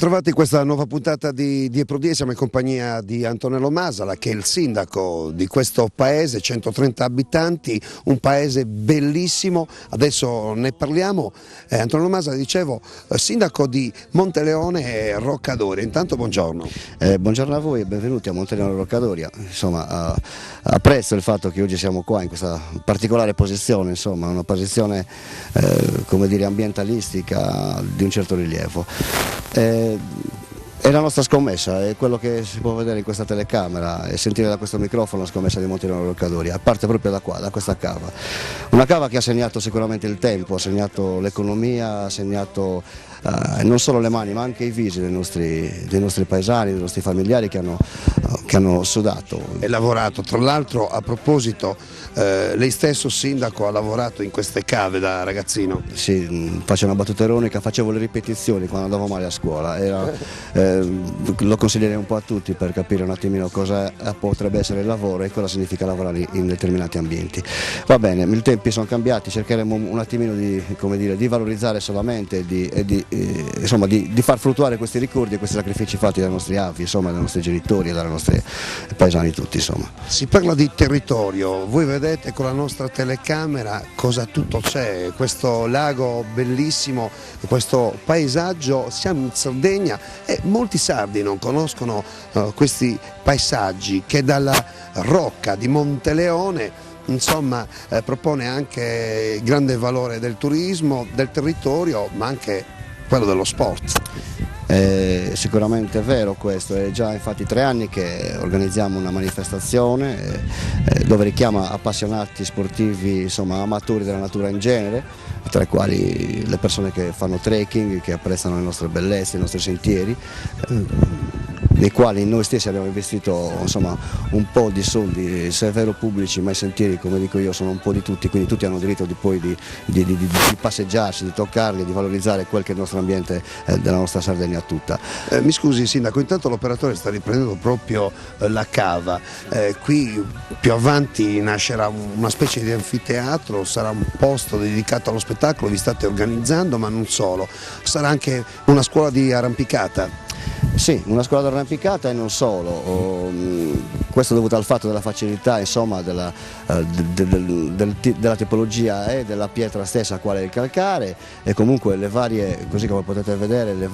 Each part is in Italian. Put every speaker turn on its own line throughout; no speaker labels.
Bentrovati in questa nuova puntata di Eprodia, siamo in compagnia di Antonello Masala che è il sindaco di questo paese, 130 abitanti, un paese bellissimo, adesso ne parliamo. Antonello Masala, dicevo, sindaco di Monteleone e Roccadoria, intanto buongiorno.
Buongiorno a voi e benvenuti a Monteleone e Roccadoria. Insomma, apprezzo il fatto che oggi siamo qua in questa particolare posizione, insomma, una posizione come dire ambientalistica di un certo rilievo. È la nostra scommessa, è quello che si può vedere in questa telecamera e sentire da questo microfono, la scommessa di Monteleone e Roccadoria, parte proprio da qua, da questa cava. Una cava che ha segnato sicuramente il tempo, ha segnato l'economia, ha segnato non solo le mani ma anche i visi dei nostri paesani, dei nostri familiari che hanno sudato.
E lavorato, tra l'altro a proposito, lei stesso sindaco ha lavorato in queste cave da ragazzino?
Sì, faccio una battuta ironica, facevo le ripetizioni quando andavo male a scuola, lo consiglierei un po' a tutti per capire un attimino cosa potrebbe essere il lavoro e cosa significa lavorare in determinati ambienti. Va bene, i tempi sono cambiati, cercheremo un attimino di valorizzare solamente di far fluttuare questi ricordi e questi sacrifici fatti dai nostri avi, insomma, dai nostri genitori e dai nostri paesani tutti, insomma.
Si parla di territorio, voi vedete con la nostra telecamera cosa tutto c'è, questo lago bellissimo, questo paesaggio, siamo in Sardegna e molti sardi non conoscono questi paesaggi che dalla rocca di Monteleone insomma propone anche il grande valore del turismo, del territorio, ma anche quello dello sport.
Sicuramente è vero questo, è già infatti 3 anni che organizziamo una manifestazione dove richiama appassionati sportivi, insomma amatori della natura in genere, tra i quali le persone che fanno trekking, che apprezzano le nostre bellezze, i nostri sentieri, nei quali noi stessi abbiamo investito insomma un po' di soldi, se è vero pubblici, ma i sentieri, come dico io, sono un po' di tutti, quindi tutti hanno diritto di passeggiarsi, di toccarli, di valorizzare quel che è il nostro ambiente della nostra Sardegna tutta.
Mi scusi sindaco, intanto l'operatore sta riprendendo proprio la cava, qui più avanti nascerà una specie di anfiteatro, sarà un posto dedicato allo spettacolo, vi state organizzando, ma non solo, sarà anche una scuola di arrampicata.
Sì, una scuola d'arrampicata e non solo, questo dovuto al fatto della facilità insomma, della tipologia e della pietra stessa quale è il calcare e comunque le varie, così come potete vedere, i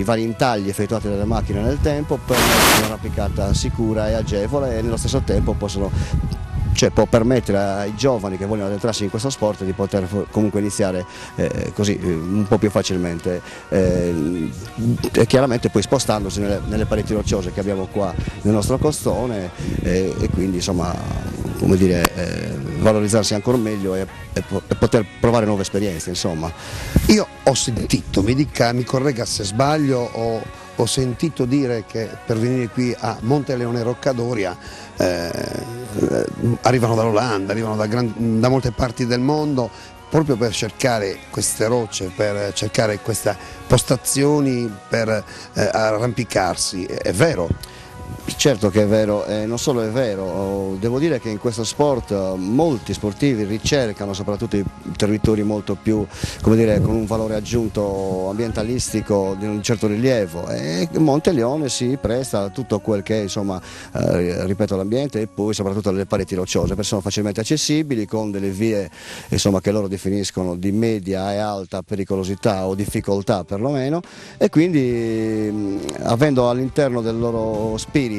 vari intagli effettuati dalle macchine nel tempo permettono un'arrampicata sicura e agevole e nello stesso tempo può permettere ai giovani che vogliono addentrarsi in questo sport di poter comunque iniziare così un po' più facilmente e chiaramente poi spostandosi nelle pareti rocciose che abbiamo qua nel nostro costone e quindi insomma come dire valorizzarsi ancora meglio e poter provare nuove esperienze insomma.
Io ho sentito, mi corregga se sbaglio, ho sentito dire che per venire qui a Monteleone e Roccadoria arrivano dall'Olanda, arrivano da molte parti del mondo proprio per cercare queste rocce, per cercare queste postazioni, per arrampicarsi, è vero?
Certo che è vero, non solo è vero, devo dire che in questo sport molti sportivi ricercano soprattutto i territori molto più, come dire, con un valore aggiunto ambientalistico di un certo rilievo e Monteleone si presta a tutto quel che è, insomma, ripeto, l'ambiente e poi soprattutto le pareti rocciose, perché sono facilmente accessibili con delle vie insomma, che loro definiscono di media e alta pericolosità o difficoltà perlomeno e quindi avendo all'interno del loro spirito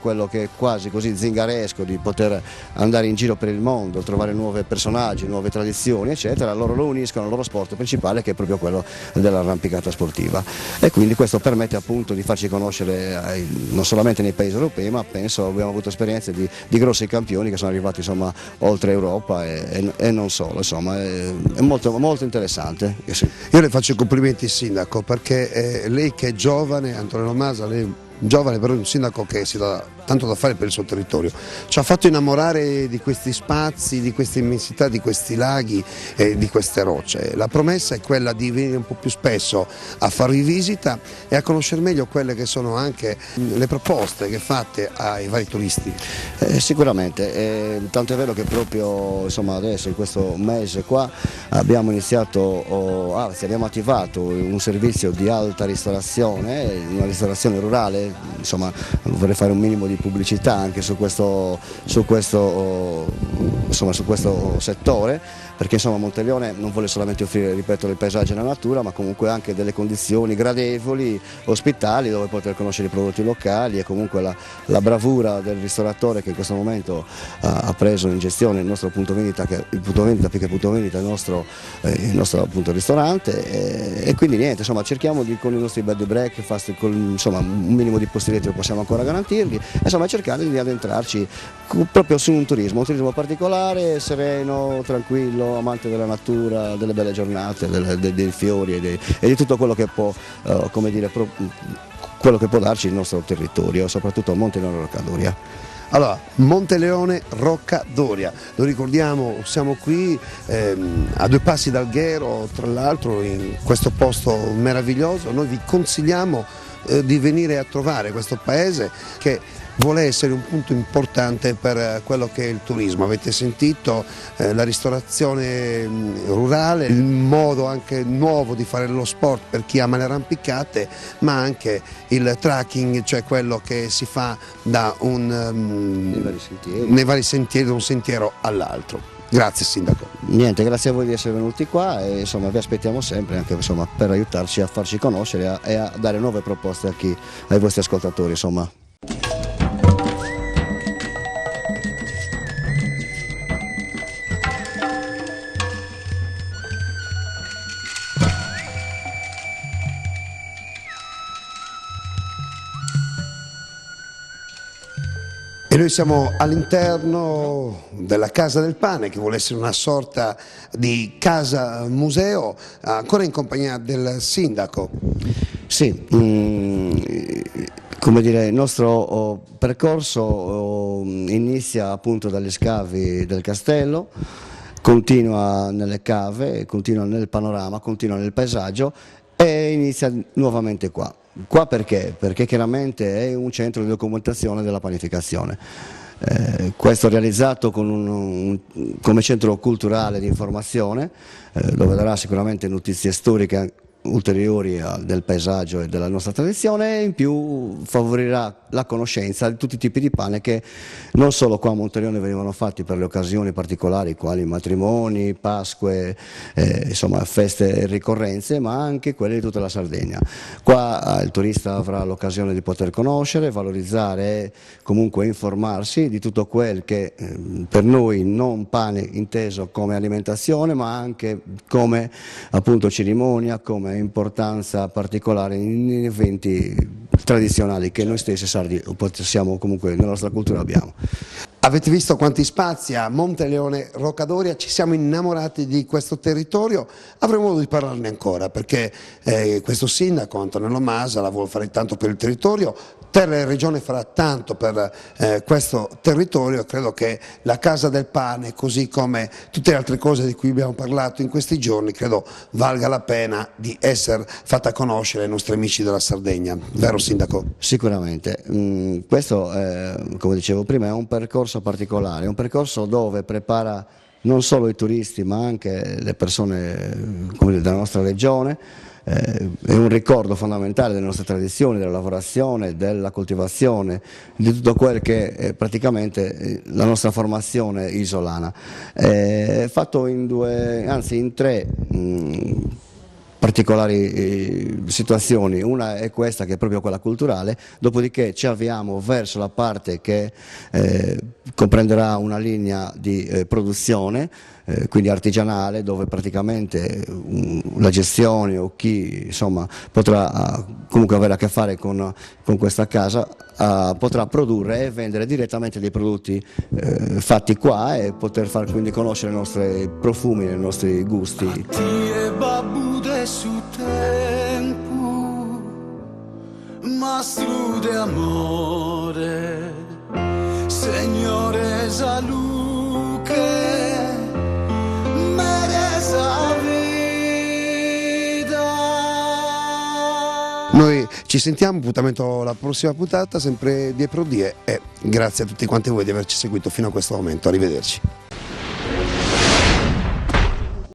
quello che è quasi così zingaresco di poter andare in giro per il mondo, trovare nuovi personaggi, nuove tradizioni eccetera, loro lo uniscono al loro sport principale che è proprio quello dell'arrampicata sportiva e quindi questo permette appunto di farci conoscere non solamente nei paesi europei ma penso abbiamo avuto esperienze di grossi campioni che sono arrivati insomma oltre Europa e non solo, insomma è molto, molto interessante.
Io le faccio i complimenti sindaco perché lei che è giovane, Antonello Masala, lei giovane, però un sindaco che si dà tanto da fare per il suo territorio. Ci ha fatto innamorare di questi spazi, di queste immensità, di questi laghi e di queste rocce. La promessa è quella di venire un po' più spesso a farvi visita e a conoscere meglio quelle che sono anche le proposte che fate ai vari turisti.
Sicuramente, tanto è vero che proprio insomma, adesso in questo mese qua abbiamo iniziato, abbiamo attivato un servizio di alta ristorazione, una ristorazione rurale, insomma vorrei fare un minimo di pubblicità anche su questo settore, perché insomma Monteleone non vuole solamente offrire, ripeto, il paesaggio e la natura, ma comunque anche delle condizioni gradevoli, ospitali, dove poter conoscere i prodotti locali e comunque la bravura del ristoratore che in questo momento ha preso in gestione il nostro punto vendita, il punto vendita più che punto vendita, il nostro appunto ristorante, e quindi niente, insomma cerchiamo con i nostri bed and breakfast, insomma un minimo di posti letti lo possiamo ancora garantirvi, insomma cercare di addentrarci proprio su un turismo particolare, sereno, tranquillo, amante della natura, delle belle giornate, dei fiori e di tutto quello che può, come dire, quello che può darci il nostro territorio, soprattutto Monteleone Roccadoria.
Allora, Monteleone Roccadoria, lo ricordiamo, siamo qui a 2 passi dal Ghero, tra l'altro in questo posto meraviglioso. Noi vi consigliamo di venire a trovare questo paese che vuole essere un punto importante per quello che è il turismo. Avete sentito la ristorazione rurale, il modo anche nuovo di fare lo sport per chi ama le arrampicate, ma anche il trekking, cioè quello che si fa da nei vari sentieri, da un sentiero all'altro. Grazie Sindaco.
Niente, grazie a voi di essere venuti qua e insomma vi aspettiamo sempre anche insomma, per aiutarci a farci conoscere e a dare nuove proposte ai vostri ascoltatori insomma.
E noi siamo all'interno della Casa del Pane, che vuole essere una sorta di casa museo, ancora in compagnia del sindaco.
Sì, come dire, il nostro percorso inizia appunto dagli scavi del castello, continua nelle cave, continua nel panorama, continua nel paesaggio e inizia nuovamente qua. Qua perché? Perché chiaramente è un centro di documentazione della panificazione. Questo realizzato come centro culturale di informazione, dove darà sicuramente notizie storiche ulteriori del paesaggio e della nostra tradizione, e in più favorirà la conoscenza di tutti i tipi di pane che non solo qua a Monteleone venivano fatti per le occasioni particolari quali matrimoni, Pasque, insomma feste e ricorrenze, ma anche quelle di tutta la Sardegna. Qua il turista avrà l'occasione di poter conoscere, valorizzare e comunque informarsi di tutto quel che per noi non pane inteso come alimentazione, ma anche come appunto cerimonia, come importanza particolare in eventi tradizionali che noi stessi sardi possiamo comunque nella nostra cultura abbiamo.
Avete visto quanti spazi a Monteleone Roccadoria, ci siamo innamorati di questo territorio, avremo modo di parlarne ancora perché questo sindaco Antonello Masa la vuole fare tanto per il territorio, Terra e Regione farà tanto per questo territorio. Credo che la Casa del Pane, così come tutte le altre cose di cui abbiamo parlato in questi giorni, credo valga la pena di essere fatta conoscere ai nostri amici della Sardegna, vero Sindaco?
Sicuramente, questo come dicevo prima è un percorso particolare, un percorso dove prepara non solo i turisti ma anche le persone della nostra regione. È un ricordo fondamentale delle nostre tradizioni, della lavorazione, della coltivazione, di tutto quel che è praticamente la nostra formazione isolana. È fatto in 3 particolari situazioni. Una è questa, che è proprio quella culturale, dopodiché ci avviamo verso la parte che comprenderà una linea di produzione, quindi artigianale, dove praticamente la gestione o chi insomma potrà comunque avere a che fare con questa casa potrà produrre e vendere direttamente dei prodotti fatti qua e poter far quindi conoscere i nostri profumi, i nostri gusti.
Su tempo mastro de amore, Signore Saluque, meresa vita.
Noi ci sentiamo, appuntamento alla prossima puntata, sempre Die Pro Die, e grazie a tutti quanti voi di averci seguito fino a questo momento, arrivederci.